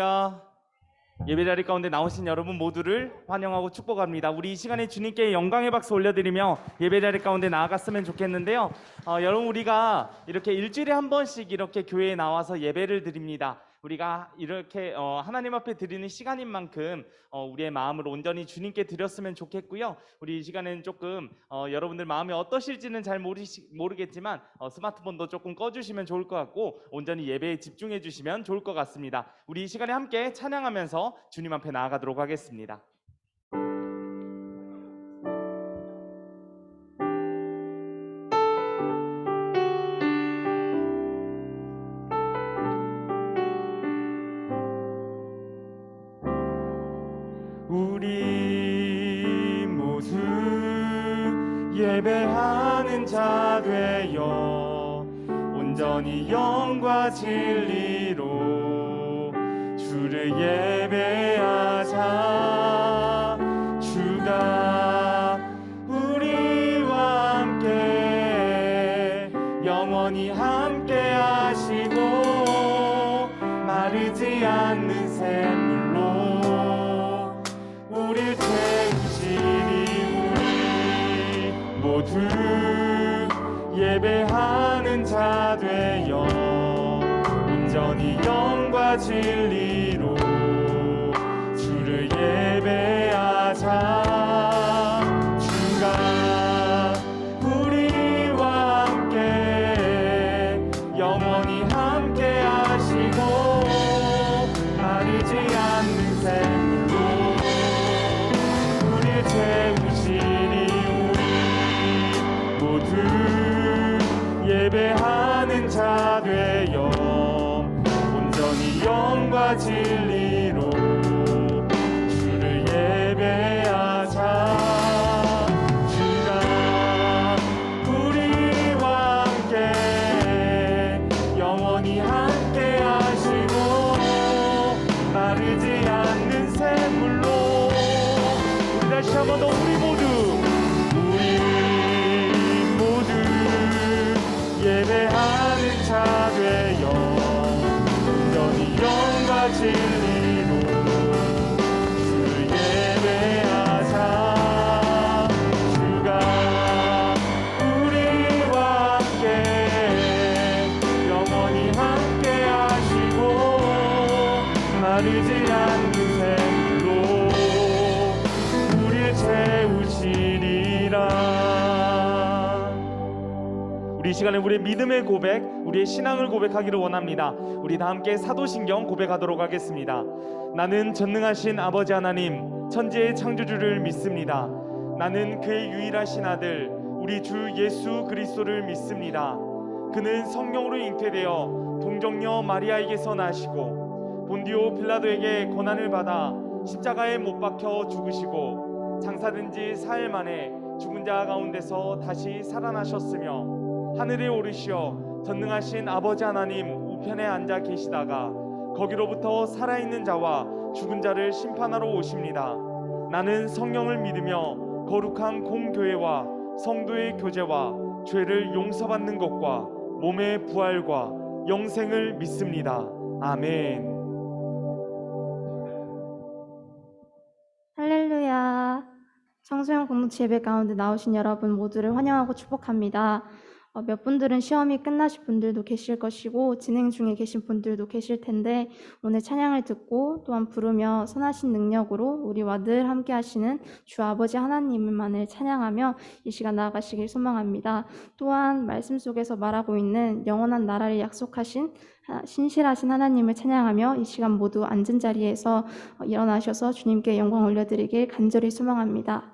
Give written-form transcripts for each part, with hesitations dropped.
할렐루야. 예배자리 가운데 나오신 여러분 모두를 환영하고 축복합니다. 우리 이 시간에 주님께 영광의 박수 올려드리며 예배자리 가운데 나아갔으면 좋겠는데요. 여러분, 우리가 이렇게 일주일에 한 번씩 이렇게 교회에 나와서 예배를 드립니다. 우리가 이렇게 하나님 앞에 드리는 시간인 만큼 우리의 마음을 온전히 주님께 드렸으면 좋겠고요. 우리 이 시간에는 조금 여러분들 마음이 어떠실지는 잘 모르겠지만 스마트폰도 조금 꺼주시면 좋을 것 같고 온전히 예배에 집중해 주시면 좋을 것 같습니다. 우리 이 시간에 함께 찬양하면서 주님 앞에 나아가도록 하겠습니다. 우리 모두 예배하는 자 되어 온전히 영과 진리로 주를 예배하자. 주가 우리와 함께 영원히 함께 하시고 마르지 않는 샘물로 우릴 채우시니 우리 모두 예배하는 자 되어 온전히 영과 진리로 주를 예배하자. 주가 우리와 함께 영원히 함께 하시고 마르지 않는 샘물로 우릴 채우시니 우리 모두 예배하는 자 되어 온전히 영과 진리로 주를 예배하자. 주가 우리와 함께 영원히 함께 하시고 마르지 않는 샘물로 우리 다시 한 번 더 우리 모두 예배하는 자 되어 온전히 영과 진리로 주를 예배하자. 주가 우리와 함께 영원히 함께 하시고 마르지 않는 샘물로 우릴 채우시리라. 우리 이 시간에 우리의 믿음의 고백, 우리의 신앙을 고백하기를 원합니다. 우리 다 함께 사도신경 고백하도록 하겠습니다. 나는 전능하신 아버지 하나님, 천지의 창조주를 믿습니다. 나는 그의 유일하신 아들 우리 주 예수 그리스도를 믿습니다. 그는 성령으로 잉태되어 동정녀 마리아에게서 나시고 본디오 빌라도에게 고난을 받아 십자가에 못 박혀 죽으시고 장사된 지 사흘 만에 죽은 자 가운데서 다시 살아나셨으며 하늘에 오르시어 전능하신 아버지 하나님 우편에 앉아 계시다가 거기로부터 살아있는 자와 죽은 자를 심판하러 오십니다. 나는 성령을 믿으며 거룩한 공교회와 성도의 교제와 죄를 용서받는 것과 몸의 부활과 영생을 믿습니다. 아멘. 할렐루야. 청소년 공동체 예배 가운데 나오신 여러분 모두를 환영하고 축복합니다. 몇 분들은 시험이 끝나신 분들도 계실 것이고 진행 중에 계신 분들도 계실 텐데 오늘 찬양을 듣고 또한 부르며 선하신 능력으로 우리와 늘 함께 하시는 주 아버지 하나님만을 찬양하며 이 시간 나아가시길 소망합니다. 또한 말씀 속에서 말하고 있는 영원한 나라를 약속하신 신실하신 하나님을 찬양하며 이 시간 모두 앉은 자리에서 일어나셔서 주님께 영광 올려드리길 간절히 소망합니다.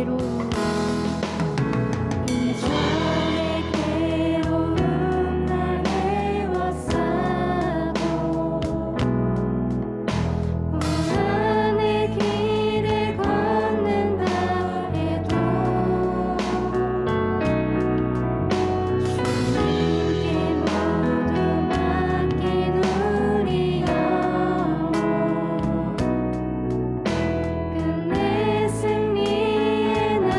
이루리. 이전의 괴로움 날 헤워싸고 고난의 길을 걷는다 해도 주님께 모두 맡긴 우리 영혼 끝내 승리의 날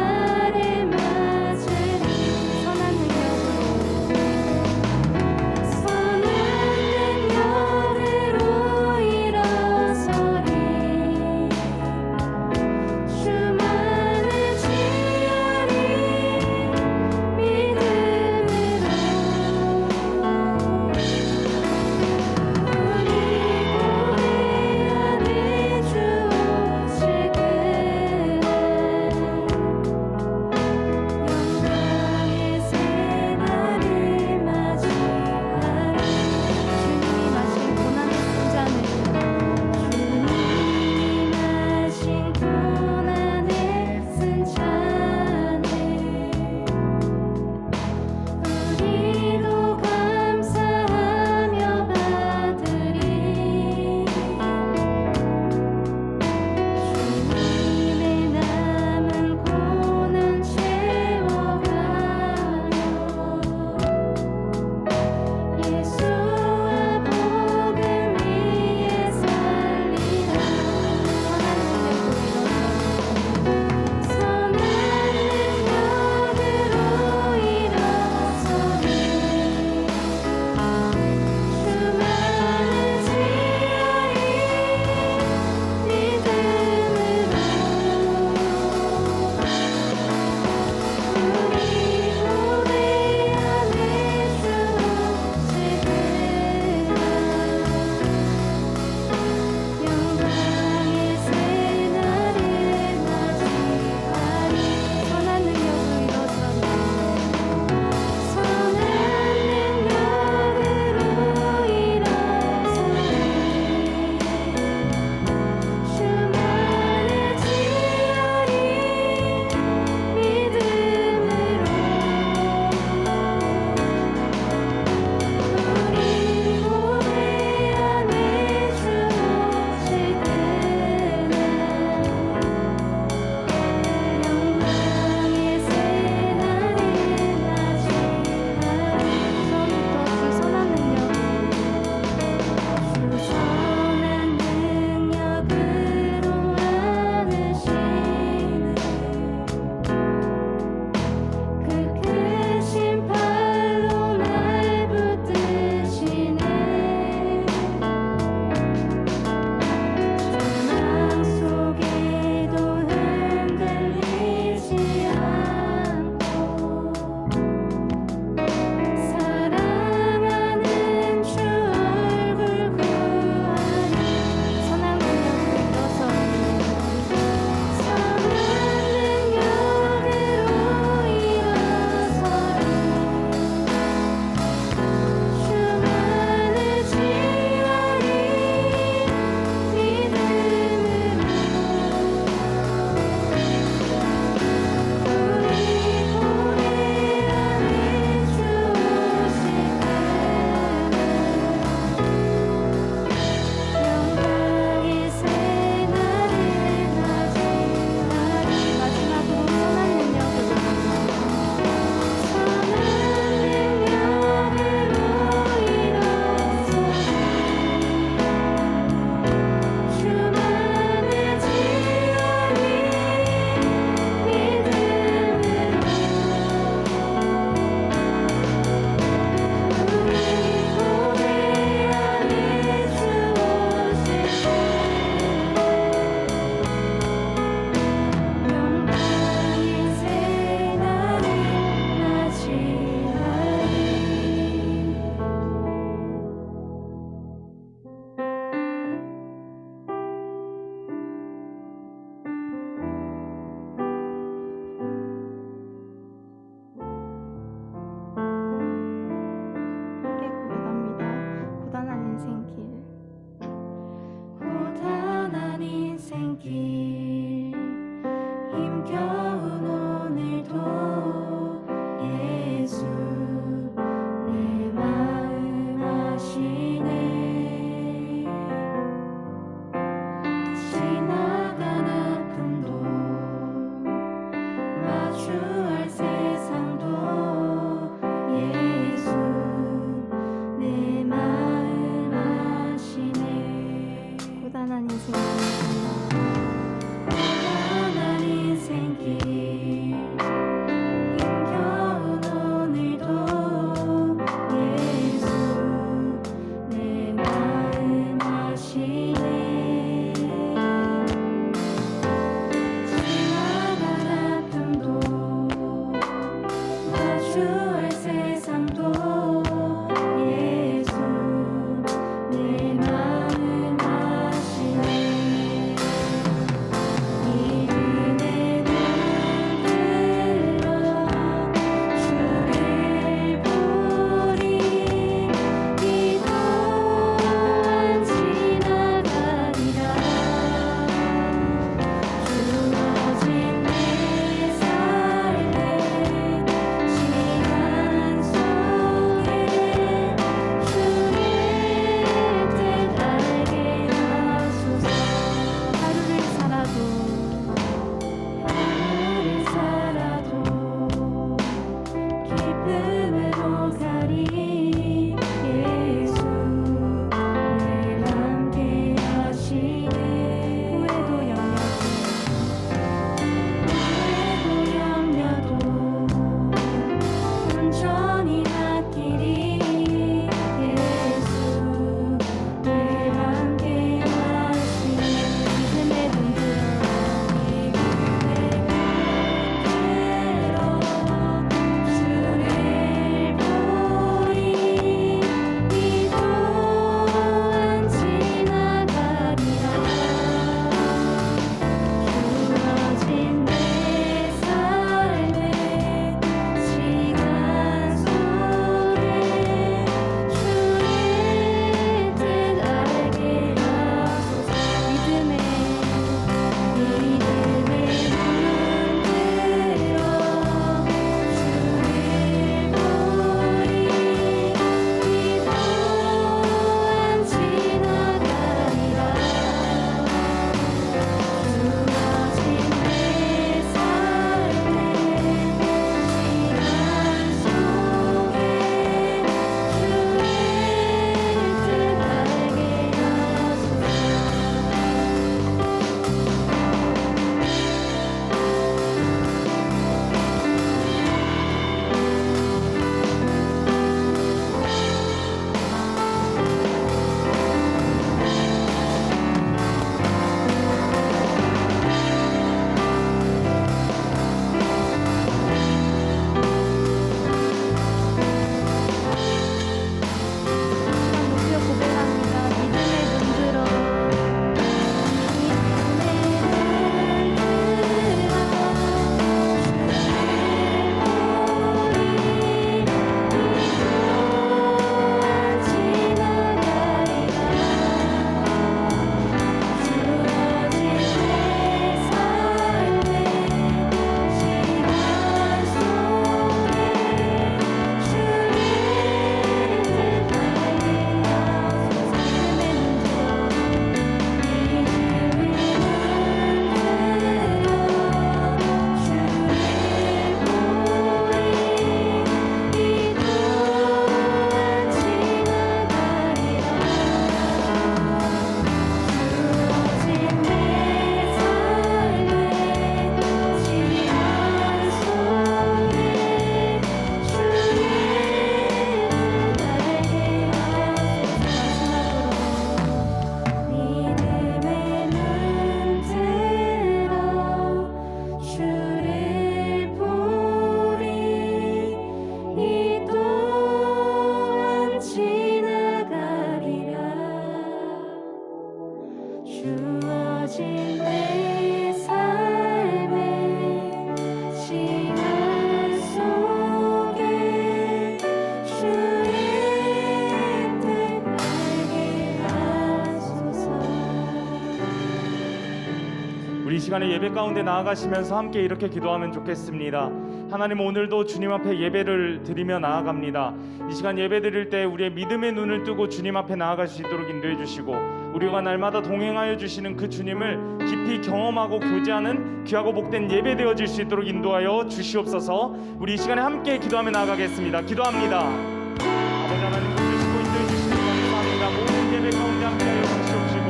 시간에 예배 가운데 나아가시면서 함께 이렇게 기도하면 좋겠습니다. 하나님, 오늘도 주님 앞에 예배를 드리며 나아갑니다. 이 시간 예배 드릴 때 우리의 믿음의 눈을 뜨고 주님 앞에 나아갈 수 있도록 인도해 주시고, 우리가 날마다 동행하여 주시는 그 주님을 깊이 경험하고 교제하는 귀하고 복된 예배 되어질 수 있도록 인도하여 주시옵소서. 우리 이 시간에 함께 기도하며 나아가겠습니다. 기도합니다. 아버지 하나님, 보시고 인도해 주시니 감사합니다. 모든 예배 가운데 함께하여 주시옵시고,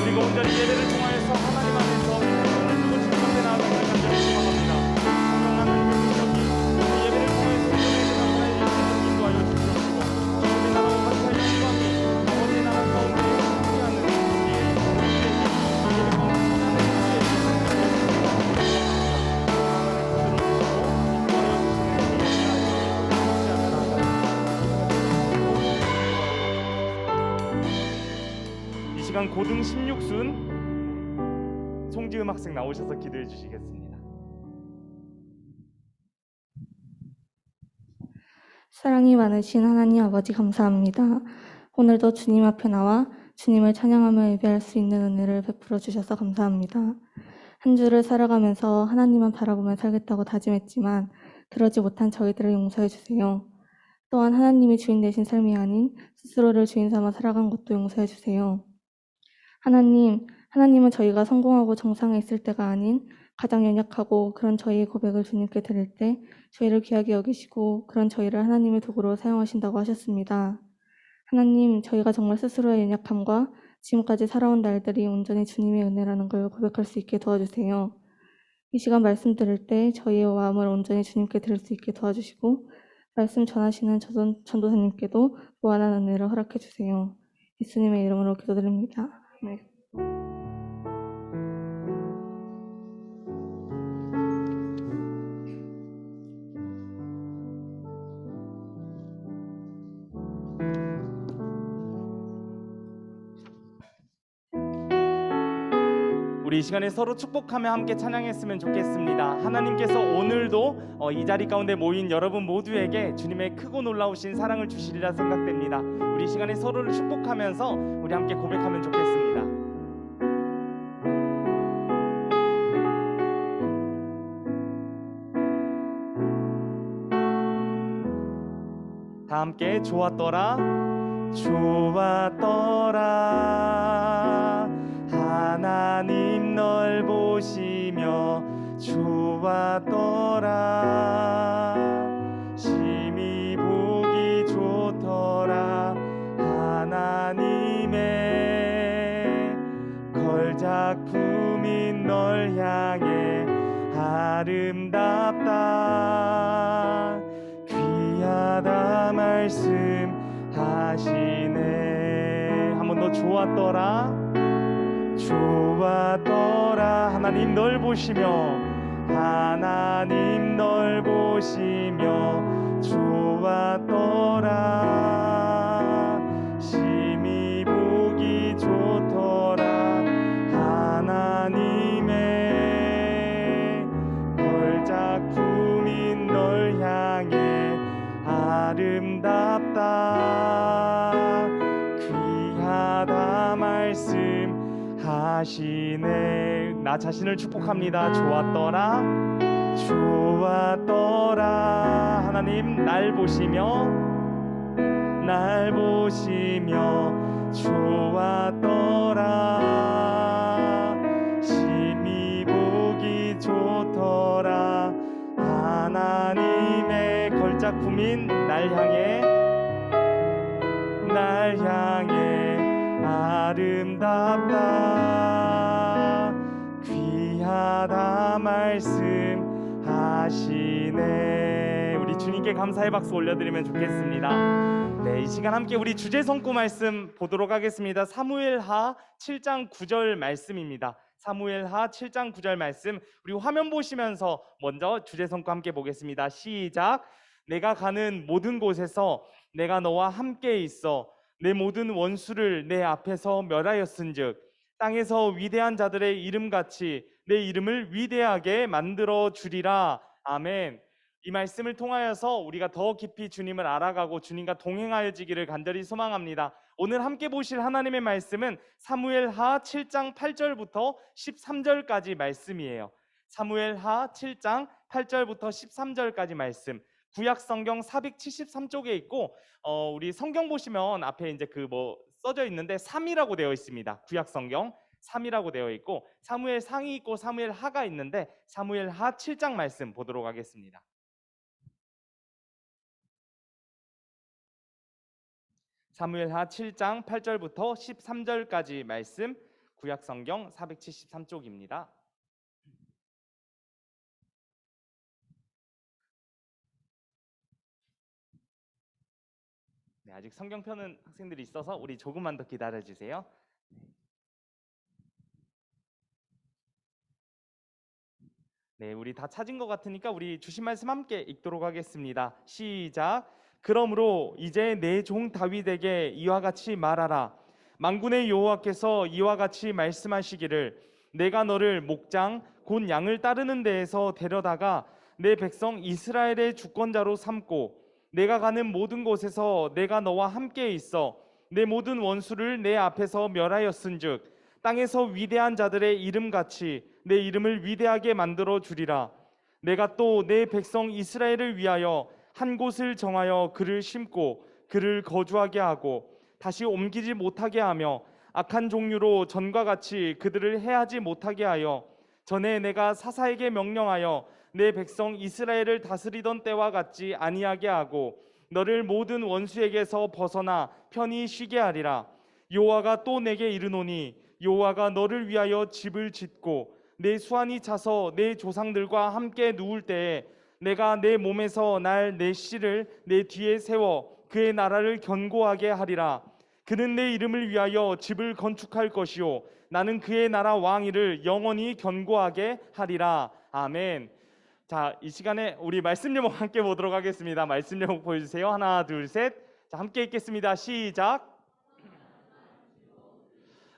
우리가 온전히 예배를 통하여서 하나님 안에서 성령을 두고 주님 앞에 나아가기를 간절히 소망합니다. 성령 하나님의 능력이 그 예배를 통해서 온전히 나타나여 주시도록 인도하여 주시옵시고, 아버지 나라와 같이 할 영광이 아버지 나라 가운데 함께하는 우리의 예배 가운데 하나님의 이 시간 고등 16순 송지음 학생 나오셔서 기도해 주시겠습니다. 사랑이 많으신 하나님 아버지, 감사합니다. 오늘도 주님 앞에 나와 주님을 찬양하며 예배할 수 있는 은혜를 베풀어 주셔서 감사합니다. 한 주를 살아가면서 하나님만 바라보며 살겠다고 다짐했지만 그러지 못한 저희들을 용서해 주세요. 또한 하나님이 주인 되신 삶이 아닌 스스로를 주인 삼아 살아간 것도 용서해 주세요. 하나님은 저희가 성공하고 정상에 있을 때가 아닌 가장 연약하고 그런 저희의 고백을 주님께 드릴 때 저희를 귀하게 여기시고 그런 저희를 하나님의 도구로 사용하신다고 하셨습니다. 하나님, 저희가 정말 스스로의 연약함과 지금까지 살아온 날들이 온전히 주님의 은혜라는 걸 고백할 수 있게 도와주세요. 이 시간 말씀 들을 때 저희의 마음을 온전히 주님께 드릴 수 있게 도와주시고, 말씀 전하시는 전도사님께도 무한한 은혜를 허락해 주세요. 예수님의 이름으로 기도드립니다. 네. 우리 이 시간에 서로 축복하며 함께 찬양했으면 좋겠습니다. 하나님께서 오늘도 이 자리 가운데 모인 여러분 모두에게 주님의 크고 놀라우신 사랑을 주시리라 생각됩니다. 우리 이 시간에 서로를 축복하면서 우리 함께 고백하면 좋겠습니다. 다 함께 좋았더라 좋았더라 하나님 널 보시며 좋았더라 심히 보기 좋더라 하나님의 걸작품인 널 향해 아름답다 귀하다 말씀하시네. 한 번 더 좋았더라 좋았더라 하나님 널 보시며 하나님 널 보시며 좋았더라 심히 보기 좋더라 하나님의 걸작품인 널 향해 아름답다 귀하다 말씀하시네. 나 자신을 축복합니다. 좋았더라 좋았더라 하나님 날 보시며 좋았더라 심히 보기 좋더라 하나님의 걸작품인 날 향해 아름답다 귀하다 말씀하시네. 우리 주님께 감사의 박수 올려드리면 좋겠습니다. 네, 이 시간 함께 우리 주제 성구 말씀 보도록 하겠습니다. 사무엘하 7장 9절 말씀입니다. 사무엘하 7장 9절 말씀, 우리 화면 보시면서 먼저 주제 성구 함께 보겠습니다. 시작. 내가 가는 모든 곳에서 내가 너와 함께 있어 내 모든 원수를 내 앞에서 멸하였은즉 땅에서 위대한 자들의 이름같이 내 이름을 위대하게 만들어 주리라. 아멘. 이 말씀을 통하여서 우리가 더 깊이 주님을 알아가고 주님과 동행하여지기를 간절히 소망합니다. 오늘 함께 보실 하나님의 말씀은 사무엘하 7장 8절부터 13절까지 말씀이에요. 사무엘하 7장 8절부터 13절까지 말씀. 구약 성경 473쪽에 있고 우리 성경 보시면 앞에 이제 써져 있는데 3이라고 되어 있습니다. 구약 성경 3이라고 되어 있고 사무엘 상이 있고 사무엘 하가 있는데 사무엘 하 7장 말씀 보도록 하겠습니다. 사무엘 하 7장 8절부터 13절까지 말씀, 구약 성경 473쪽입니다. 네, 아직 성경 펴는 학생들이 있어서 우리 조금만 더 기다려 주세요. 네, 우리 다 찾은 것 같으니까 우리 주신 말씀 함께 읽도록 하겠습니다. 시작. 그러므로 이제 내 종 다윗에게 이와 같이 말하라. 만군의 여호와께서 이와 같이 말씀하시기를 내가 너를 목장 곧 양을 따르는 데에서 데려다가 내 백성 이스라엘의 주권자로 삼고 내가 가는 모든 곳에서 내가 너와 함께 있어 내 모든 원수를 내 앞에서 멸하였은즉 땅에서 위대한 자들의 이름같이 내 이름을 위대하게 만들어 주리라. 내가 또 내 백성 이스라엘을 위하여 한 곳을 정하여 그를 심고 그를 거주하게 하고 다시 옮기지 못하게 하며 악한 종류로 전과 같이 그들을 해하지 못하게 하여 전에 내가 사사에게 명령하여 내 백성 이스라엘을 다스리던 때와 같지 아니하게 하고 너를 모든 원수에게서 벗어나 편히 쉬게 하리라. 여호와가 또 내게 이르노니 여호와가 너를 위하여 집을 짓고 내 수완이 차서 내 조상들과 함께 누울 때에 내가 내 몸에서 날 내 씨를 내 뒤에 세워 그의 나라를 견고하게 하리라. 그는 내 이름을 위하여 집을 건축할 것이요 나는 그의 나라 왕위를 영원히 견고하게 하리라. 아멘. 자, 이 시간에 우리 말씀 제목 함께 보도록 하겠습니다. 말씀 제목 보여주세요. 하나, 둘, 셋. 자, 함께 읽겠습니다. 시작.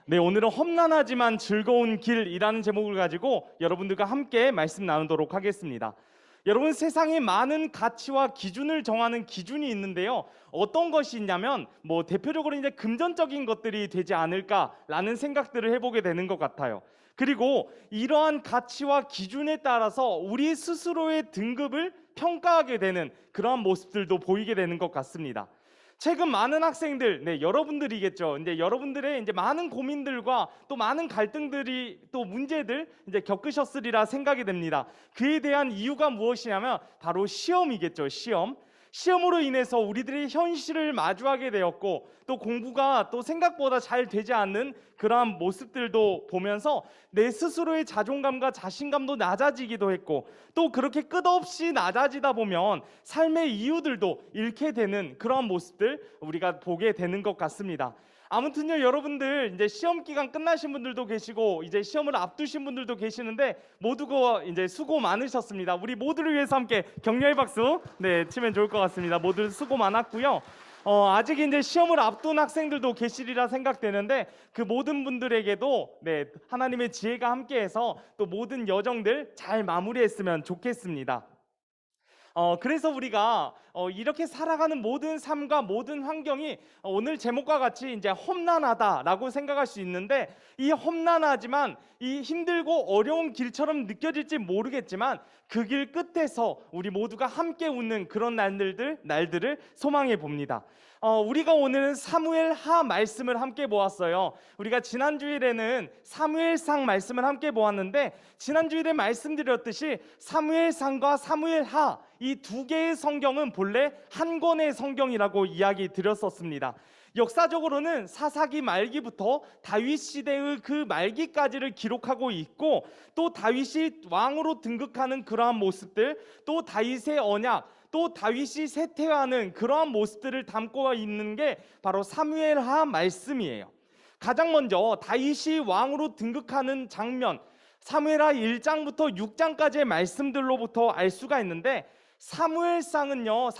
네, 오늘은 험난하지만 즐거운 길이라는 제목을 가지고 여러분들과 함께 말씀 나누도록 하겠습니다. 여러분, 세상에 많은 가치와 기준을 정하는 기준이 있는데요. 어떤 것이 있냐면 대표적으로 이제 금전적인 것들이 되지 않을까라는 생각들을 해보게 되는 것 같아요. 그리고 이러한 가치와 기준에 따라서 우리 스스로의 등급을 평가하게 되는 그러한 모습들도 보이게 되는 것 같습니다. 최근 많은 학생들, 여러분들이겠죠. 이제 여러분들의 이제 많은 고민들과 또 많은 갈등들이 또 문제들 이제 겪으셨으리라 생각이 됩니다. 그에 대한 이유가 무엇이냐면 바로 시험이겠죠. 시험으로 인해서 우리들이 현실을 마주하게 되었고 또 공부가 또 생각보다 잘 되지 않는 그러한 모습들도 보면서 내 스스로의 자존감과 자신감도 낮아지기도 했고 또 그렇게 끝없이 낮아지다 보면 삶의 이유들도 잃게 되는 그러한 모습들 우리가 보게 되는 것 같습니다. 아무튼요, 여러분들 이제 시험 기간 끝나신 분들도 계시고 이제 시험을 앞두신 분들도 계시는데 모두가 이제 수고 많으셨습니다. 우리 모두를 위해서 함께 격려의 박수 치면 좋을 것 같습니다. 모두 수고 많았고요. 아직 이제 시험을 앞둔 학생들도 계시리라 생각되는데 그 모든 분들에게도 하나님의 지혜가 함께해서 또 모든 여정들 잘 마무리했으면 좋겠습니다. 그래서 우리가 이렇게 살아가는 모든 삶과 모든 환경이 오늘 제목과 같이 이제 험난하다라고 생각할 수 있는데 이 험난하지만 이 힘들고 어려운 길처럼 느껴질지 모르겠지만 그 길 끝에서 우리 모두가 함께 웃는 그런 날들을 소망해 봅니다. 우리가 오늘은 사무엘 하 말씀을 함께 보았어요. 우리가 지난 주일에는 사무엘상 말씀을 함께 보았는데 지난 주일에 말씀드렸듯이 사무엘상과 사무엘 하 이 두 개의 성경은 본래 한 권의 성경이라고 이야기 드렸었습니다. 역사적으로는 사사기 말기부터 다윗 시대의 그 말기까지를 기록하고 있고 또 다윗이 왕으로 등극하는 그러한 모습들, 또 다윗의 언약, 또 다윗이 쇠퇴하는 그러한 모습들을 담고 있는 게 바로 사무엘하 말씀이에요. 가장 먼저 다윗이 왕으로 등극하는 장면, 사무엘하 1장부터 6장까지의 말씀들로부터 알 수가 있는데 사무엘상에서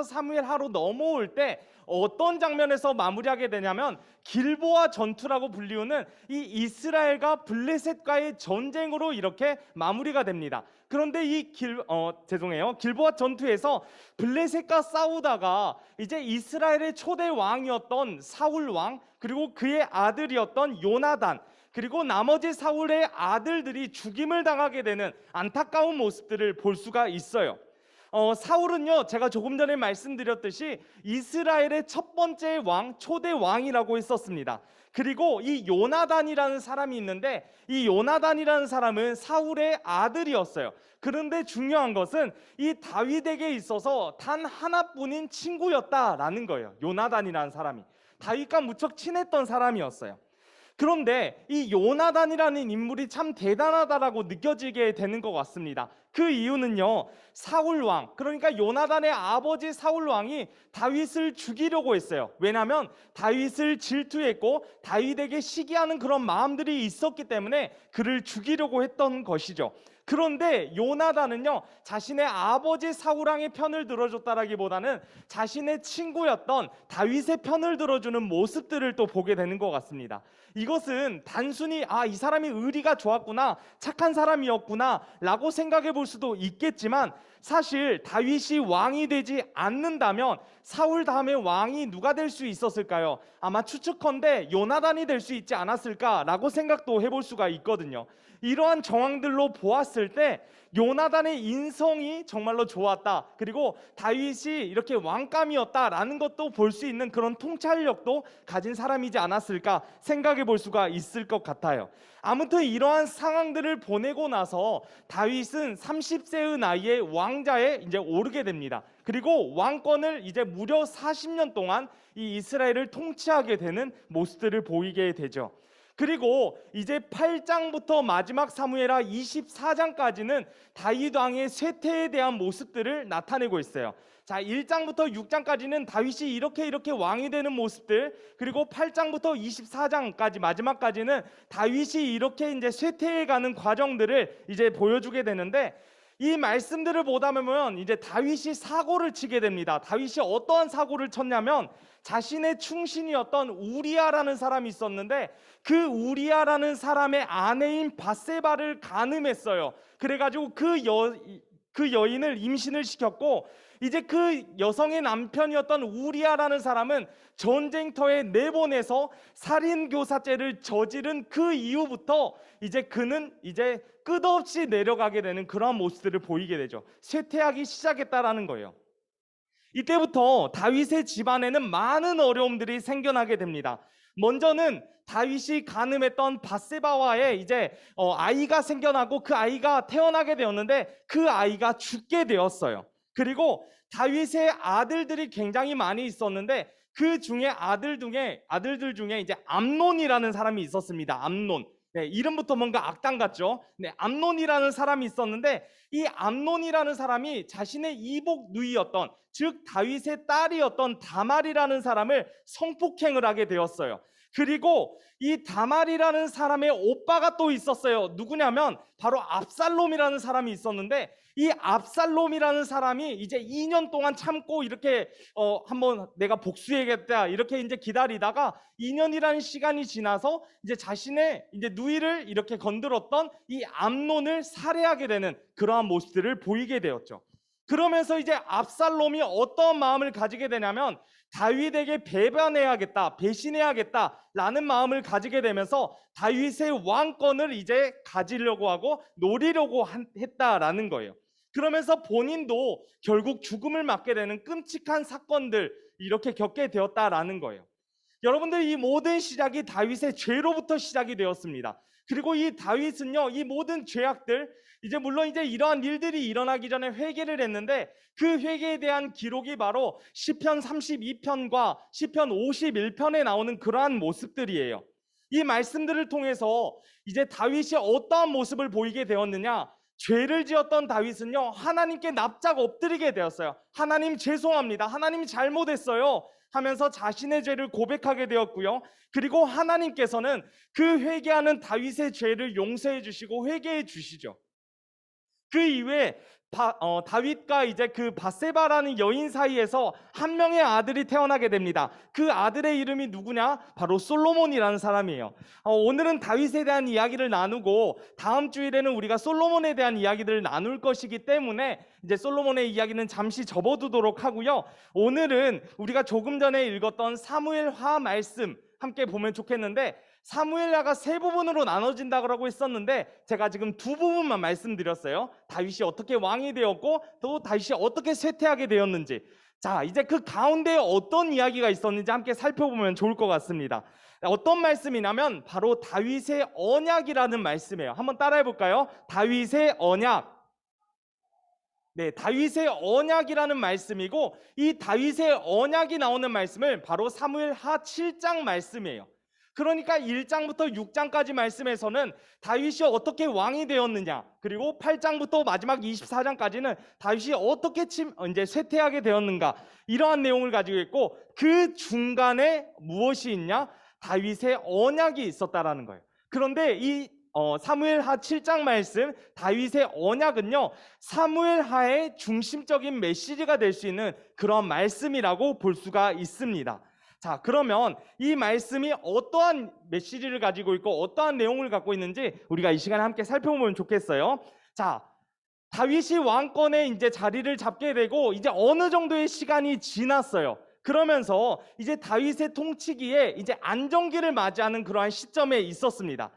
사무엘하로 넘어올 때 어떤 장면에서 마무리하게 되냐면 길보아 전투라고 불리우는 이 이스라엘과 블레셋과의 전쟁으로 이렇게 마무리가 됩니다. 그런데 길보아 전투에서 블레셋과 싸우다가 이제 이스라엘의 초대 왕이었던 사울 왕, 그리고 그의 아들이었던 요나단, 그리고 나머지 사울의 아들들이 죽임을 당하게 되는 안타까운 모습들을 볼 수가 있어요. 사울은요, 제가 조금 전에 말씀드렸듯이 이스라엘의 첫 번째 왕, 초대 왕이라고 했었습니다. 그리고 이 요나단이라는 사람이 있는데, 이 요나단이라는 사람은 사울의 아들이었어요. 그런데 중요한 것은 이 다윗에게 있어서 단 하나뿐인 친구였다라는 거예요. 요나단이라는 사람이 다윗과 무척 친했던 사람이었어요. 그런데 이 요나단이라는 인물이 참 대단하다라고 느껴지게 되는 것 같습니다. 그 이유는요, 사울왕, 그러니까 요나단의 아버지 사울왕이 다윗을 죽이려고 했어요. 왜냐하면 다윗을 질투했고 다윗에게 시기하는 그런 마음들이 있었기 때문에 그를 죽이려고 했던 것이죠. 그런데 요나단은요, 자신의 아버지 사울왕의 편을 들어줬다라기보다는 자신의 친구였던 다윗의 편을 들어주는 모습들을 또 보게 되는 것 같습니다. 이것은 단순히 이 사람이 의리가 좋았구나, 착한 사람이었구나 라고 생각해 볼 수도 있겠지만, 사실 다윗이 왕이 되지 않는다면 사울 다음에 왕이 누가 될 수 있었을까요? 아마 추측컨대 요나단이 될 수 있지 않았을까라고 생각도 해볼 수가 있거든요. 이러한 정황들로 보았을 때 요나단의 인성이 정말로 좋았다, 그리고 다윗이 이렇게 왕감이었다라는 것도 볼 수 있는 그런 통찰력도 가진 사람이지 않았을까 생각해 볼 수가 있을 것 같아요. 아무튼 이러한 상황들을 보내고 나서 다윗은 30세의 나이에 왕자에 이제 오르게 됩니다. 그리고 왕권을 이제 무려 40년 동안 이 이스라엘을 통치하게 되는 모습들을 보이게 되죠. 그리고 이제 8장부터 마지막 사무엘하 24장까지는 다윗 왕의 쇠퇴에 대한 모습들을 나타내고 있어요. 자, 1장부터 6장까지는 다윗이 이렇게 왕이 되는 모습들, 그리고 8장부터 24장까지 마지막까지는 다윗이 이렇게 이제 쇠퇴해 가는 과정들을 이제 보여주게 되는데, 이 말씀들을 보다 보면 이제 다윗이 사고를 치게 됩니다. 다윗이 어떠한 사고를 쳤냐면, 자신의 충신이었던 우리아라는 사람이 있었는데 그 우리아라는 사람의 아내인 밧세바를 간음했어요. 그래가지고 그 여인을 임신을 시켰고, 이제 그 여성의 남편이었던 우리아라는 사람은 전쟁터에 내보내서 살인교사죄를 저지른 그 이후부터 이제 그는 이제 끝없이 내려가게 되는 그러한 모습들을 보이게 되죠. 쇠퇴하기 시작했다라는 거예요. 이때부터 다윗의 집안에는 많은 어려움들이 생겨나게 됩니다. 먼저는 다윗이 간음했던 밧세바와의 이제 아이가 생겨나고 그 아이가 태어나게 되었는데 그 아이가 죽게 되었어요. 그리고 다윗의 아들들이 굉장히 많이 있었는데 그 중에 아들들 중에 이제 암논이라는 사람이 있었습니다. 암논. 네, 이름부터 뭔가 악당 같죠? 네, 암논이라는 사람이 있었는데 이 암논이라는 사람이 자신의 이복 누이였던, 즉 다윗의 딸이었던 다말이라는 사람을 성폭행을 하게 되었어요. 그리고 이 다말이라는 사람의 오빠가 또 있었어요. 누구냐면 바로 압살롬이라는 사람이 있었는데, 이 압살롬이라는 사람이 이제 2년 동안 참고 이렇게 한번 내가 복수해야겠다 이렇게 이제 기다리다가 2년이라는 시간이 지나서 이제 자신의 이제 누이를 이렇게 건드렸던 이 암논을 살해하게 되는 그러한 모습들을 보이게 되었죠. 그러면서 이제 압살롬이 어떤 마음을 가지게 되냐면 다윗에게 배신해야겠다라는 마음을 가지게 되면서 다윗의 왕권을 이제 가지려고 하고 노리려고 했다라는 거예요. 그러면서 본인도 결국 죽음을 맞게 되는 끔찍한 사건들 이렇게 겪게 되었다라는 거예요. 여러분들, 이 모든 시작이 다윗의 죄로부터 시작이 되었습니다. 그리고 이 다윗은요, 이 모든 죄악들, 이제 물론 이제 이러한 일들이 일어나기 전에 회개를 했는데 그 회개에 대한 기록이 바로 시편 32편과 시편 51편에 나오는 그러한 모습들이에요. 이 말씀들을 통해서 이제 다윗이 어떠한 모습을 보이게 되었느냐? 죄를 지었던 다윗은요, 하나님께 납작 엎드리게 되었어요. 하나님 죄송합니다. 하나님 잘못했어요 하면서 자신의 죄를 고백하게 되었고요. 그리고 하나님께서는 그 회개하는 다윗의 죄를 용서해 주시고 회개해 주시죠. 그 이후에 다윗과 이제 그 밧세바라는 여인 사이에서 한 명의 아들이 태어나게 됩니다. 그 아들의 이름이 누구냐? 바로 솔로몬이라는 사람이에요. 오늘은 다윗에 대한 이야기를 나누고 다음 주일에는 우리가 솔로몬에 대한 이야기를 나눌 것이기 때문에 이제 솔로몬의 이야기는 잠시 접어두도록 하고요. 오늘은 우리가 조금 전에 읽었던 사무엘하 말씀 함께 보면 좋겠는데, 사무엘하가 세 부분으로 나눠진다고 했었는데 제가 지금 두 부분만 말씀드렸어요. 다윗이 어떻게 왕이 되었고 또 다윗이 어떻게 쇠퇴하게 되었는지. 자, 이제 그 가운데 어떤 이야기가 있었는지 함께 살펴보면 좋을 것 같습니다. 어떤 말씀이냐면 바로 다윗의 언약이라는 말씀이에요. 한번 따라해 볼까요? 다윗의 언약. 네, 다윗의 언약이라는 말씀이고, 이 다윗의 언약이 나오는 말씀을 바로 사무엘하 7장 말씀이에요. 그러니까 1장부터 6장까지 말씀에서는 다윗이 어떻게 왕이 되었느냐, 그리고 8장부터 마지막 24장까지는 다윗이 어떻게 이제 쇠퇴하게 되었는가, 이러한 내용을 가지고 있고, 그 중간에 무엇이 있냐? 다윗의 언약이 있었다라는 거예요. 그런데 이 사무엘하 7장 말씀 다윗의 언약은요, 사무엘하의 중심적인 메시지가 될 수 있는 그런 말씀이라고 볼 수가 있습니다. 자, 그러면 이 말씀이 어떠한 메시지를 가지고 있고 어떠한 내용을 갖고 있는지 우리가 이 시간에 함께 살펴보면 좋겠어요. 자, 다윗이 왕권에 이제 자리를 잡게 되고 이제 어느 정도의 시간이 지났어요. 그러면서 이제 다윗의 통치기에 이제 안정기를 맞이하는 그러한 시점에 있었습니다.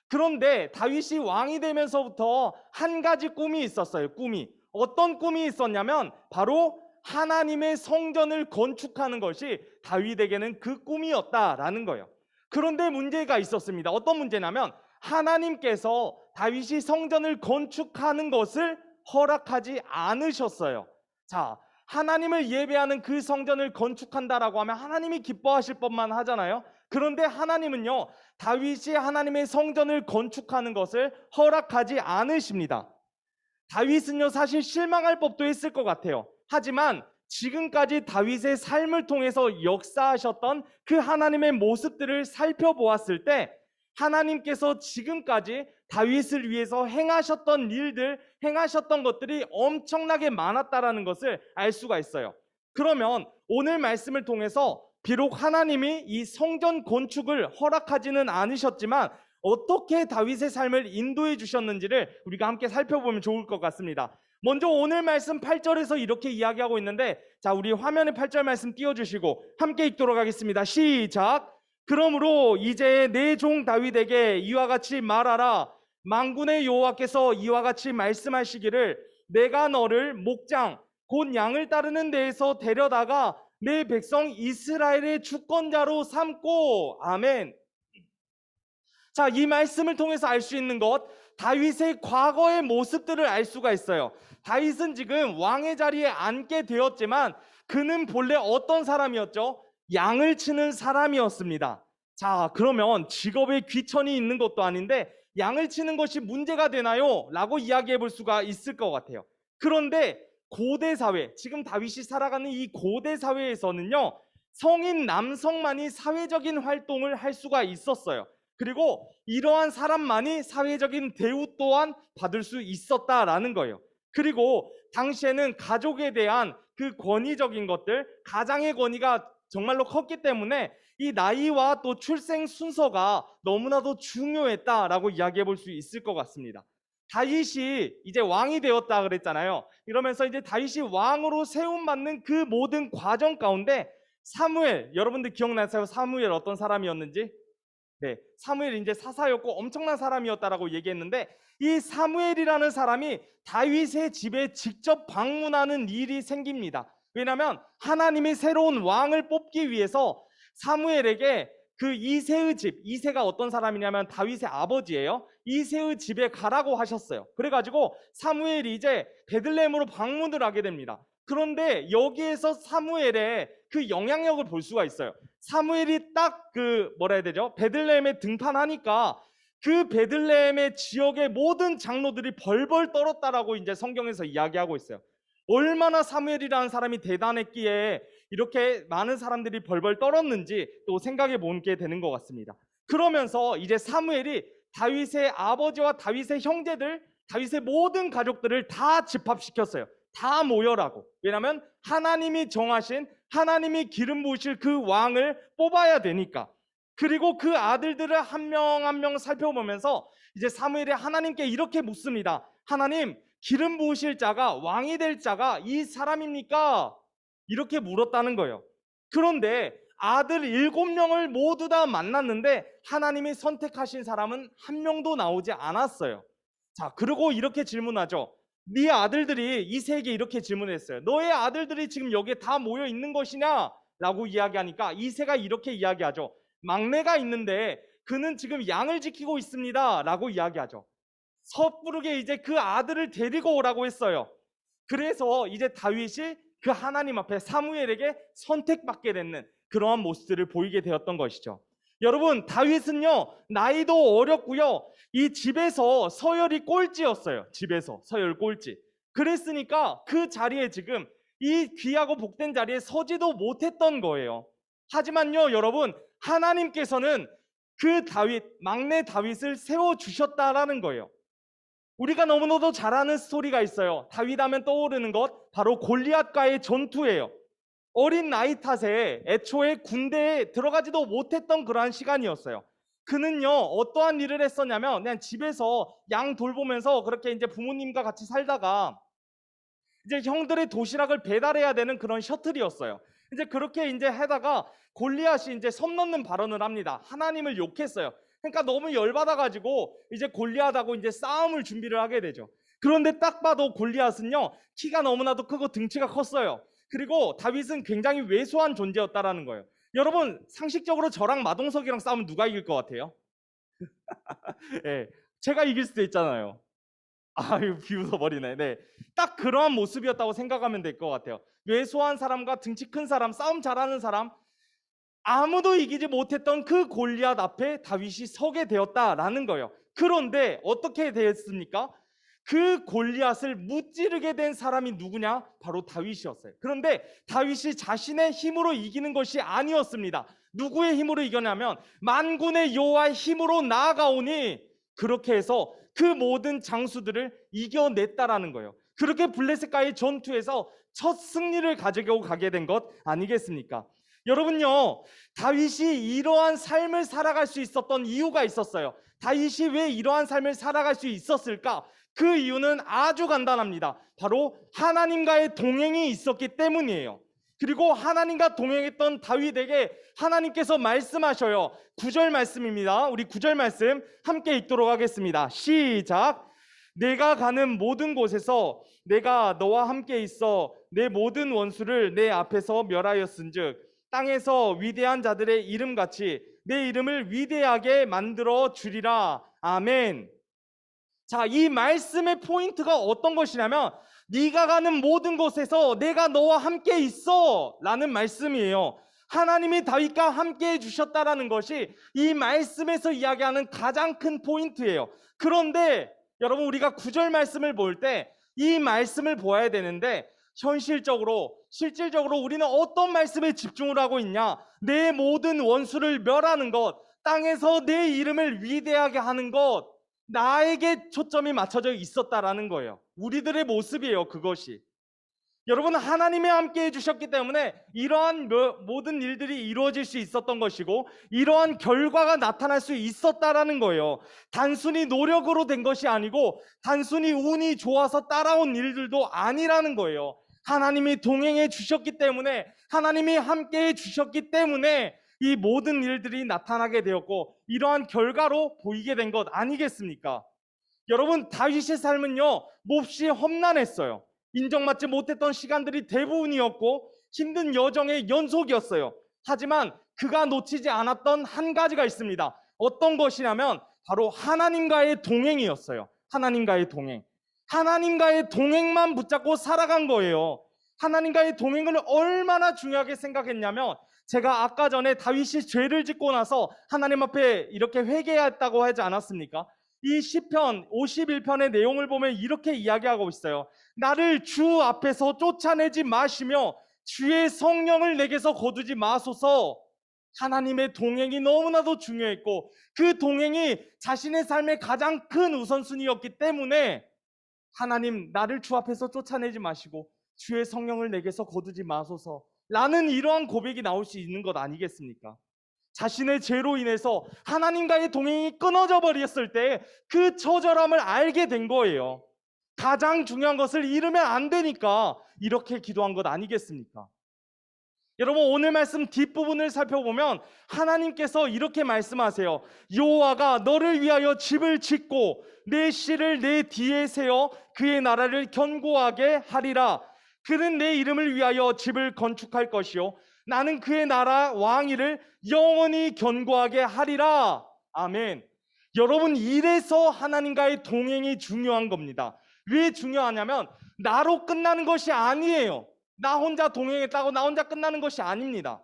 그런데 다윗이 왕이 되면서부터 한 가지 꿈이 있었어요. 꿈이. 어떤 꿈이 있었냐면 바로 하나님의 성전을 건축하는 것이 다윗에게는 그 꿈이었다라는 거예요. 그런데 문제가 있었습니다. 어떤 문제냐면 하나님께서 다윗이 성전을 건축하는 것을 허락하지 않으셨어요. 자, 하나님을 예배하는 그 성전을 건축한다라고 하면 하나님이 기뻐하실 법만 하잖아요. 그런데 하나님은요, 다윗이 하나님의 성전을 건축하는 것을 허락하지 않으십니다. 다윗은요, 사실 실망할 법도 했을 것 같아요. 하지만 지금까지 다윗의 삶을 통해서 역사하셨던 그 하나님의 모습들을 살펴보았을 때 하나님께서 지금까지 다윗을 위해서 행하셨던 일들, 행하셨던 것들이 엄청나게 많았다라는 것을 알 수가 있어요. 그러면 오늘 말씀을 통해서 비록 하나님이 이 성전 건축을 허락하지는 않으셨지만 어떻게 다윗의 삶을 인도해 주셨는지를 우리가 함께 살펴보면 좋을 것 같습니다. 먼저 오늘 말씀 8절에서 이렇게 이야기하고 있는데, 자, 우리 화면에 8절 말씀 띄워주시고 함께 읽도록 하겠습니다. 시작! 그러므로 이제 내 종 다윗에게 이와 같이 말하라. 만군의 여호와께서 이와 같이 말씀하시기를 내가 너를 목장 곧 양을 따르는 데에서 데려다가 내 백성 이스라엘의 주권자로 삼고. 아멘. 자, 이 말씀을 통해서 알 수 있는 것, 다윗의 과거의 모습들을 알 수가 있어요. 다윗은 지금 왕의 자리에 앉게 되었지만 그는 본래 어떤 사람이었죠? 양을 치는 사람이었습니다. 자, 그러면 직업에 귀천이 있는 것도 아닌데 양을 치는 것이 문제가 되나요? 라고 이야기해 볼 수가 있을 것 같아요. 그런데 고대 사회, 지금 다윗이 살아가는 이 고대 사회에서는요, 성인 남성만이 사회적인 활동을 할 수가 있었어요. 그리고 이러한 사람만이 사회적인 대우 또한 받을 수 있었다라는 거예요. 그리고 당시에는 가족에 대한 그 권위적인 것들, 가장의 권위가 정말로 컸기 때문에 이 나이와 또 출생 순서가 너무나도 중요했다라고 이야기해 볼 수 있을 것 같습니다. 다윗이 이제 왕이 되었다 그랬잖아요. 이러면서 이제 다윗이 왕으로 세움받는 그 모든 과정 가운데 사무엘, 여러분들 기억나세요? 사무엘 어떤 사람이었는지? 네, 사무엘이 이제 사사였고 엄청난 사람이었다라고 얘기했는데, 이 사무엘이라는 사람이 다윗의 집에 직접 방문하는 일이 생깁니다. 왜냐하면 하나님이 새로운 왕을 뽑기 위해서 사무엘에게 그 이새의 집, 이새가 어떤 사람이냐면 다윗의 아버지예요. 이새의 집에 가라고 하셨어요. 그래가지고 사무엘이 이제 베들레헴으로 방문을 하게 됩니다. 그런데 여기에서 사무엘의 그 영향력을 볼 수가 있어요. 사무엘이 딱 베들레헴에 등판하니까 그 베들레헴의 지역의 모든 장로들이 벌벌 떨었다라고 이제 성경에서 이야기하고 있어요. 얼마나 사무엘이라는 사람이 대단했기에 이렇게 많은 사람들이 벌벌 떨었는지 또 생각해 보게 되는 것 같습니다. 그러면서 이제 사무엘이 다윗의 아버지와 다윗의 형제들 다윗의 모든 가족들을 다 집합시켰어요. 다 모여라고. 왜냐하면 하나님이 정하신, 하나님이 기름 부으실 그 왕을 뽑아야 되니까. 그리고 그 아들들을 한 명 한 명 살펴보면서 이제 사무엘이 하나님께 이렇게 묻습니다. 하나님, 기름 부으실 자가, 왕이 될 자가 이 사람입니까? 이렇게 물었다는 거예요. 그런데 아들 7명을 모두 다 만났는데 하나님이 선택하신 사람은 한 명도 나오지 않았어요. 자, 그리고 이렇게 질문하죠. 네 아들들이, 이세에게 이렇게 질문했어요. 너의 아들들이 지금 여기에 다 모여 있는 것이냐? 라고 이야기하니까 이세가 이렇게 이야기하죠. 막내가 있는데 그는 지금 양을 지키고 있습니다. 라고 이야기하죠. 섣부르게 이제 그 아들을 데리고 오라고 했어요. 그래서 이제 다윗이 그 하나님 앞에 사무엘에게 선택받게 되는 그러한 모습들을 보이게 되었던 것이죠. 여러분, 다윗은요, 나이도 어렸고요, 이 집에서 서열이 꼴찌였어요. 집에서 서열 꼴찌. 그랬으니까 그 자리에 지금 이 귀하고 복된 자리에 서지도 못했던 거예요. 하지만요, 여러분, 하나님께서는 그 다윗, 막내 다윗을 세워주셨다라는 거예요. 우리가 너무나도 잘 아는 스토리가 있어요. 다윗 하면 떠오르는 것, 바로 골리앗과의 전투예요. 어린 나이 탓에 애초에 군대에 들어가지도 못했던 그러한 시간이었어요. 그는요, 어떠한 일을 했었냐면 그냥 집에서 양 돌보면서 그렇게 이제 부모님과 같이 살다가 이제 형들의 도시락을 배달해야 되는 그런 셔틀이었어요. 이제 그렇게 이제 하다가 골리앗이 이제 선 넘는 발언을 합니다. 하나님을 욕했어요. 그러니까 너무 열받아가지고 이제 골리앗하고 이제 싸움을 준비를 하게 되죠. 그런데 딱 봐도 골리앗은요, 키가 너무나도 크고 등치가 컸어요. 그리고 다윗은 굉장히 왜소한 존재였다라는 거예요. 여러분, 상식적으로 저랑 마동석이랑 싸우면 누가 이길 것 같아요? 네, 제가 이길 수도 있잖아요. 이거 비웃어버리네. 네, 딱 그러한 모습이었다고 생각하면 될 것 같아요. 왜소한 사람과 등치 큰 사람, 싸움 잘하는 사람, 아무도 이기지 못했던 그 골리앗 앞에 다윗이 서게 되었다라는 거예요. 그런데 어떻게 되었습니까? 그 골리앗을 무찌르게 된 사람이 누구냐? 바로 다윗이었어요. 그런데 다윗이 자신의 힘으로 이기는 것이 아니었습니다. 누구의 힘으로 이겼냐면 만군의 여호와의 힘으로 나아가오니, 그렇게 해서 그 모든 장수들을 이겨냈다라는 거예요. 그렇게 블레셋과의 전투에서 첫 승리를 가지고 가게 된 것 아니겠습니까? 여러분요, 다윗이 이러한 삶을 살아갈 수 있었던 이유가 있었어요. 다윗이 왜 이러한 삶을 살아갈 수 있었을까? 그 이유는 아주 간단합니다. 바로 하나님과의 동행이 있었기 때문이에요. 그리고 하나님과 동행했던 다윗에게 하나님께서 말씀하셔요. 9절 말씀입니다. 우리 9절 말씀 함께 읽도록 하겠습니다. 시작. 내가 가는 모든 곳에서 내가 너와 함께 있어 내 모든 원수를 내 앞에서 멸하였은즉 땅에서 위대한 자들의 이름같이 내 이름을 위대하게 만들어 주리라. 아멘. 자, 이 말씀의 포인트가 어떤 것이냐면 네가 가는 모든 곳에서 내가 너와 함께 있어 라는 말씀이에요. 하나님이 다윗과 함께 해주셨다라는 것이 이 말씀에서 이야기하는 가장 큰 포인트예요. 그런데 여러분, 우리가 9절 말씀을 볼 때 이 말씀을 보아야 되는데 현실적으로, 실질적으로 우리는 어떤 말씀에 집중을 하고 있냐? 내 모든 원수를 멸하는 것, 땅에서 내 이름을 위대하게 하는 것, 나에게 초점이 맞춰져 있었다라는 거예요. 우리들의 모습이에요, 그것이. 여러분, 하나님이 함께 해주셨기 때문에 이러한 모든 일들이 이루어질 수 있었던 것이고 이러한 결과가 나타날 수 있었다라는 거예요. 단순히 노력으로 된 것이 아니고 단순히 운이 좋아서 따라온 일들도 아니라는 거예요. 하나님이 동행해 주셨기 때문에, 하나님이 함께 해 주셨기 때문에 이 모든 일들이 나타나게 되었고 이러한 결과로 보이게 된 것 아니겠습니까? 여러분, 다윗의 삶은요, 몹시 험난했어요. 인정받지 못했던 시간들이 대부분이었고 힘든 여정의 연속이었어요. 하지만 그가 놓치지 않았던 한 가지가 있습니다. 어떤 것이냐면 바로 하나님과의 동행이었어요. 하나님과의 동행. 하나님과의 동행만 붙잡고 살아간 거예요. 하나님과의 동행을 얼마나 중요하게 생각했냐면, 제가 아까 전에 다윗이 죄를 짓고 나서 하나님 앞에 이렇게 회개했다고 하지 않았습니까? 이 시편 51편의 내용을 보면 이렇게 이야기하고 있어요. 나를 주 앞에서 쫓아내지 마시며 주의 성령을 내게서 거두지 마소서. 하나님의 동행이 너무나도 중요했고 그 동행이 자신의 삶의 가장 큰 우선순위였기 때문에 하나님, 나를 주 앞에서 쫓아내지 마시고 주의 성령을 내게서 거두지 마소서 라는 이러한 고백이 나올 수 있는 것 아니겠습니까? 자신의 죄로 인해서 하나님과의 동행이 끊어져 버렸을 때 그 처절함을 알게 된 거예요. 가장 중요한 것을 잃으면 안 되니까 이렇게 기도한 것 아니겠습니까? 여러분, 오늘 말씀 뒷부분을 살펴보면 하나님께서 이렇게 말씀하세요. 여호와가 너를 위하여 집을 짓고 내 씨를 내 뒤에 세워 그의 나라를 견고하게 하리라. 그는 내 이름을 위하여 집을 건축할 것이요 나는 그의 나라 왕위를 영원히 견고하게 하리라. 아멘. 여러분, 이래서 하나님과의 동행이 중요한 겁니다. 왜 중요하냐면 나로 끝나는 것이 아니에요. 나 혼자 동행했다고 나 혼자 끝나는 것이 아닙니다.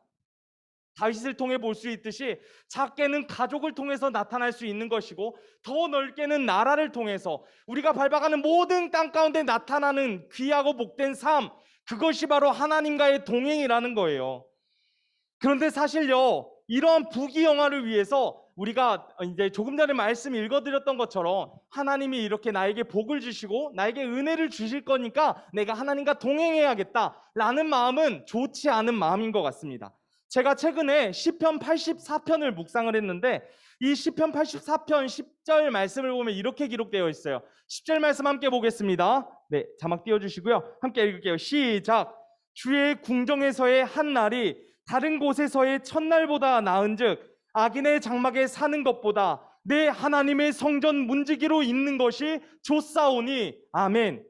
다윗을 통해 볼 수 있듯이 작게는 가족을 통해서 나타날 수 있는 것이고 더 넓게는 나라를 통해서 우리가 밟아가는 모든 땅 가운데 나타나는 귀하고 복된 삶, 그것이 바로 하나님과의 동행이라는 거예요. 그런데 사실요, 이러한 부귀영화를 위해서 우리가 이제 조금 전에 말씀 읽어드렸던 것처럼 하나님이 이렇게 나에게 복을 주시고 나에게 은혜를 주실 거니까 내가 하나님과 동행해야겠다라는 마음은 좋지 않은 마음인 것 같습니다. 제가 최근에 시편 84편을 묵상을 했는데 이 시편 84편 10절 말씀을 보면 이렇게 기록되어 있어요. 10절 말씀 함께 보겠습니다. 네, 자막 띄워주시고요. 함께 읽을게요. 시작. 주의 궁정에서의 한 날이 다른 곳에서의 첫날보다 나은즉 악인의 장막에 사는 것보다 내 하나님의 성전 문지기로 있는 것이 좋사오니. 아멘.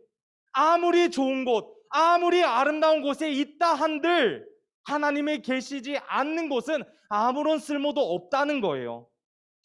아무리 좋은 곳, 아무리 아름다운 곳에 있다 한들 하나님이 계시지 않는 곳은 아무런 쓸모도 없다는 거예요.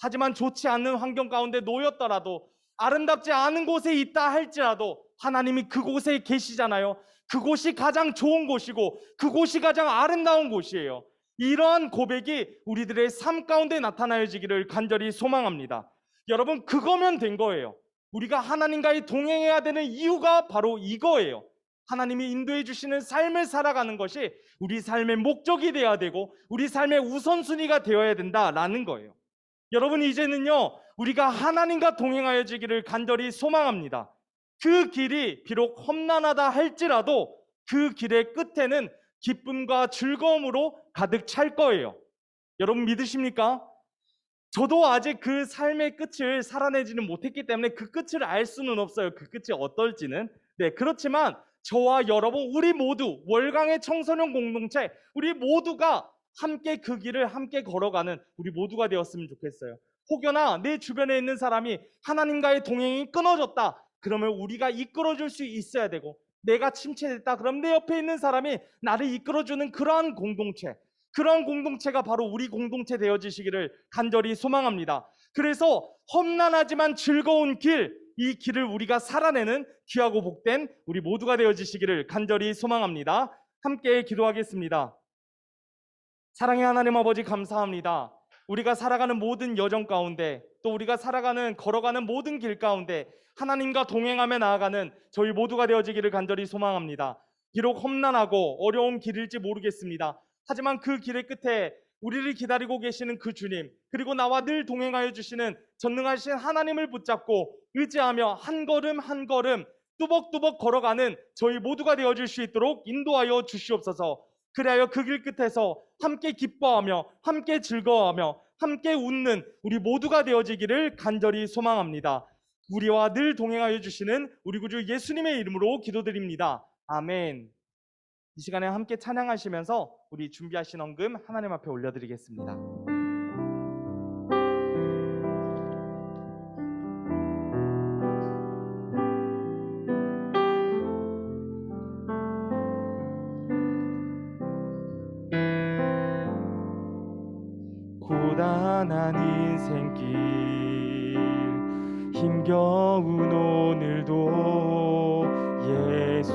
하지만 좋지 않는 환경 가운데 놓였더라도 아름답지 않은 곳에 있다 할지라도 하나님이 그곳에 계시잖아요. 그곳이 가장 좋은 곳이고 그곳이 가장 아름다운 곳이에요. 이러한 고백이 우리들의 삶 가운데 나타나야지기를 간절히 소망합니다. 여러분, 그거면 된 거예요. 우리가 하나님과의 동행해야 되는 이유가 바로 이거예요. 하나님이 인도해 주시는 삶을 살아가는 것이 우리 삶의 목적이 되어야 되고 우리 삶의 우선순위가 되어야 된다라는 거예요. 여러분, 이제는요, 우리가 하나님과 동행하여지기를 간절히 소망합니다. 그 길이 비록 험난하다 할지라도 그 길의 끝에는 기쁨과 즐거움으로 가득 찰 거예요. 여러분, 믿으십니까? 저도 아직 그 삶의 끝을 살아내지는 못했기 때문에 그 끝을 알 수는 없어요. 그 끝이 어떨지는. 네, 그렇지만 저와 여러분, 우리 모두 월강의 청소년 공동체, 우리 모두가 함께 그 길을 함께 걸어가는 우리 모두가 되었으면 좋겠어요. 혹여나 내 주변에 있는 사람이 하나님과의 동행이 끊어졌다, 그러면 우리가 이끌어줄 수 있어야 되고, 내가 침체됐다 그럼 내 옆에 있는 사람이 나를 이끌어주는 그러한 공동체, 그런 공동체가 바로 우리 공동체 되어지시기를 간절히 소망합니다. 그래서 험난하지만 즐거운 길, 이 길을 우리가 살아내는 귀하고 복된 우리 모두가 되어지시기를 간절히 소망합니다. 함께 기도하겠습니다. 사랑의 하나님 아버지, 감사합니다. 우리가 살아가는 모든 여정 가운데, 또 우리가 걸어가는 모든 길 가운데 하나님과 동행하며 나아가는 저희 모두가 되어지기를 간절히 소망합니다. 비록 험난하고 어려운 길일지 모르겠습니다. 하지만 그 길의 끝에 우리를 기다리고 계시는 그 주님, 그리고 나와 늘 동행하여 주시는 전능하신 하나님을 붙잡고 의지하며 한 걸음 한 걸음 뚜벅뚜벅 걸어가는 저희 모두가 되어줄 수 있도록 인도하여 주시옵소서. 그리하여 그 길 끝에서 함께 기뻐하며 함께 즐거워하며 함께 웃는 우리 모두가 되어지기를 간절히 소망합니다. 우리와 늘 동행하여 주시는 우리 구주 예수님의 이름으로 기도드립니다. 아멘. 이 시간에 함께 찬양하시면서 우리 준비하신 헌금 하나님 앞에 올려드리겠습니다. 고단한 인생길 힘겨운 오늘도 예수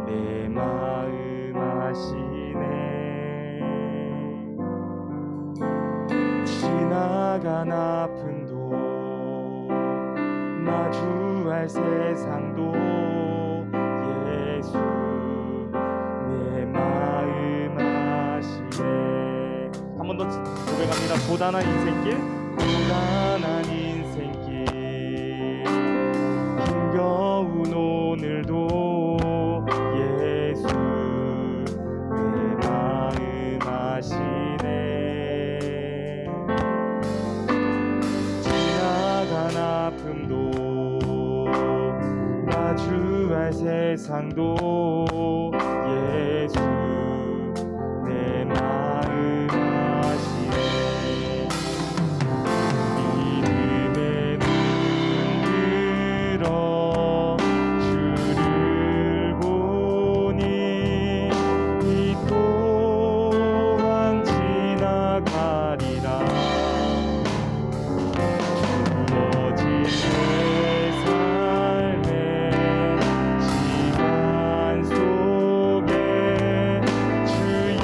내 마음 아시네. 지나간 아픔도 마주할 세상도 예수 내 마음 아시네. 한 번 더 고백합니다. 고단한 인생길, 고단한 인생길 힘겨운 오늘도 예수 내 마음 아시네. 지나간 아픔도 마주할 세상도 예수 내 마음 아시네. 믿음의 눈 들어 주를 보니 이 또한 지나가리라. 주어진 내 삶의 시간 속에 주의 뜻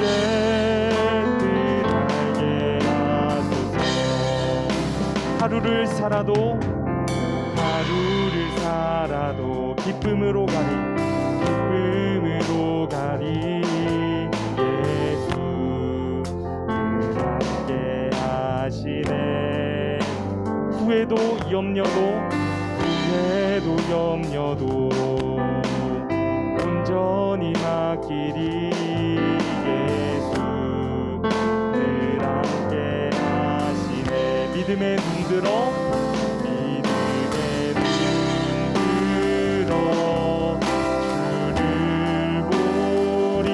알게 하소서. 하루를 살아도 기쁨으로 가리 예수 늘 함께 하시네. 후회도 염려도 온전히 맡기리 예수 늘 함께 하시네. 믿음의 눈 들어 주를 보리 이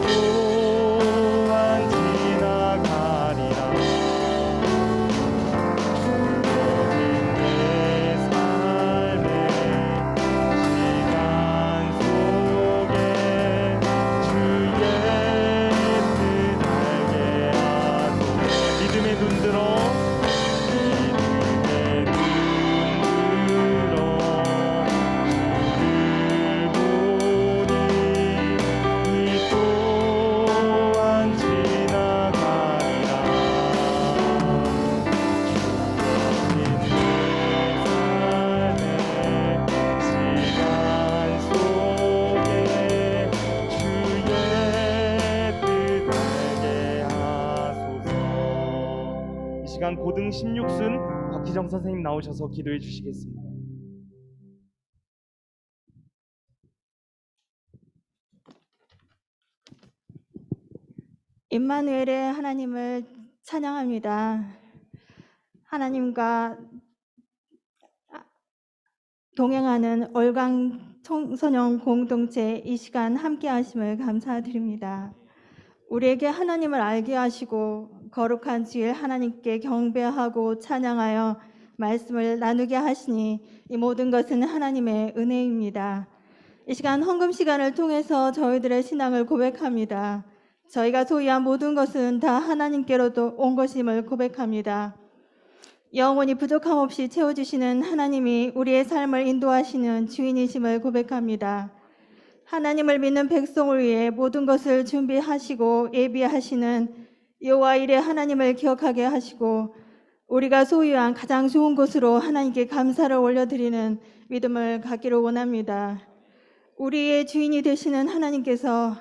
또한 지나가리라. 주어진 내 삶의 시간 속에 주의 뜻 알게 하소서. 믿음의 눈 들어 고등 16순 박희정 선생님 나오셔서 기도해 주시겠습니다. 임마누엘의 하나님을 찬양합니다. 하나님과 동행하는 올강 청소년 공동체 이 시간 함께 하심을 감사드립니다. 우리에게 하나님을 알게 하시고 거룩한 주일 하나님께 경배하고 찬양하여 말씀을 나누게 하시니 이 모든 것은 하나님의 은혜입니다. 이 시간 헌금 시간을 통해서 저희들의 신앙을 고백합니다. 저희가 소유한 모든 것은 다 하나님께로도 온 것임을 고백합니다. 영원히 부족함 없이 채워주시는 하나님이 우리의 삶을 인도하시는 주인이심을 고백합니다. 하나님을 믿는 백성을 위해 모든 것을 준비하시고 예비하시는 여호와 일의 하나님을 기억하게 하시고 우리가 소유한 가장 좋은 곳으로 하나님께 감사를 올려드리는 믿음을 갖기를 원합니다. 우리의 주인이 되시는 하나님께서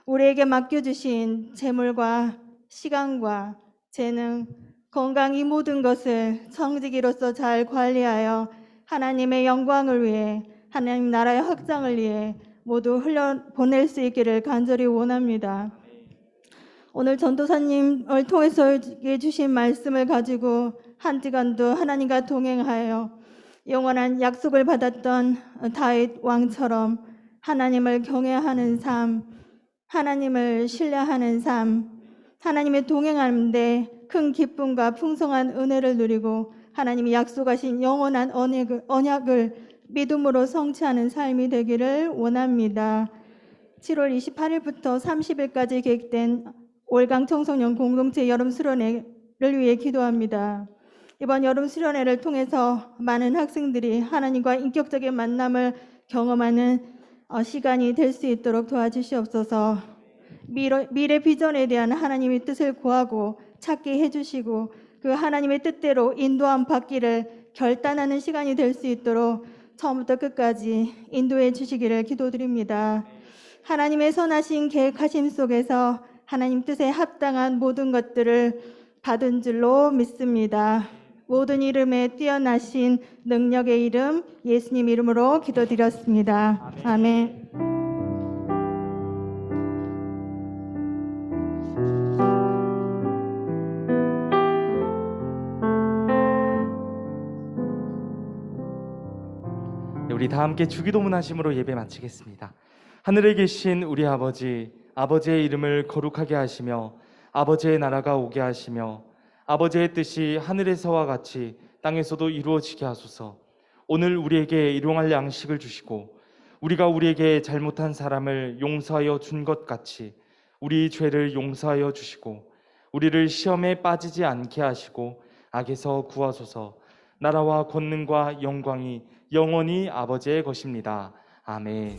우리에게 맡겨주신 재물과 시간과 재능, 건강 이 모든 것을 청지기로서 잘 관리하여 하나님의 영광을 위해 하나님 나라의 확장을 위해 모두 흘려보낼 수 있기를 간절히 원합니다. 오늘 전도사님을 통해서 주신 말씀을 가지고 한 주간도 하나님과 동행하여 영원한 약속을 받았던 다윗 왕처럼 하나님을 경외하는 삶, 하나님을 신뢰하는 삶, 하나님의 동행하는데 큰 기쁨과 풍성한 은혜를 누리고 하나님이 약속하신 영원한 언약을 믿음으로 성취하는 삶이 되기를 원합니다. 7월 28일부터 30일까지 계획된 올강 청소년 공동체 여름 수련회를 위해 기도합니다. 이번 여름 수련회를 통해서 많은 학생들이 하나님과 인격적인 만남을 경험하는 시간이 될 수 있도록 도와주시옵소서. 미래 비전에 대한 하나님의 뜻을 구하고 찾게 해주시고 그 하나님의 뜻대로 인도함 받기를 결단하는 시간이 될 수 있도록 처음부터 끝까지 인도해 주시기를 기도드립니다. 하나님의 선하신 계획하심 속에서 하나님 뜻에 합당한 모든 것들을 받은 줄로 믿습니다. 모든 이름에 뛰어나신 능력의 이름 예수님 이름으로 기도드렸습니다. 아멘. 네, 우리 다 함께 주기도문 하심으로 예배 마치겠습니다. 하늘에 계신 우리 아버지, 아버지의 이름을 거룩하게 하시며 아버지의 나라가 오게 하시며 아버지의 뜻이 하늘에서와 같이 땅에서도 이루어지게 하소서. 오늘 우리에게 일용할 양식을 주시고 우리가 우리에게 잘못한 사람을 용서하여 준 것 같이 우리 죄를 용서하여 주시고 우리를 시험에 빠지지 않게 하시고 악에서 구하소서. 나라와 권능과 영광이 영원히 아버지의 것입니다. 아멘.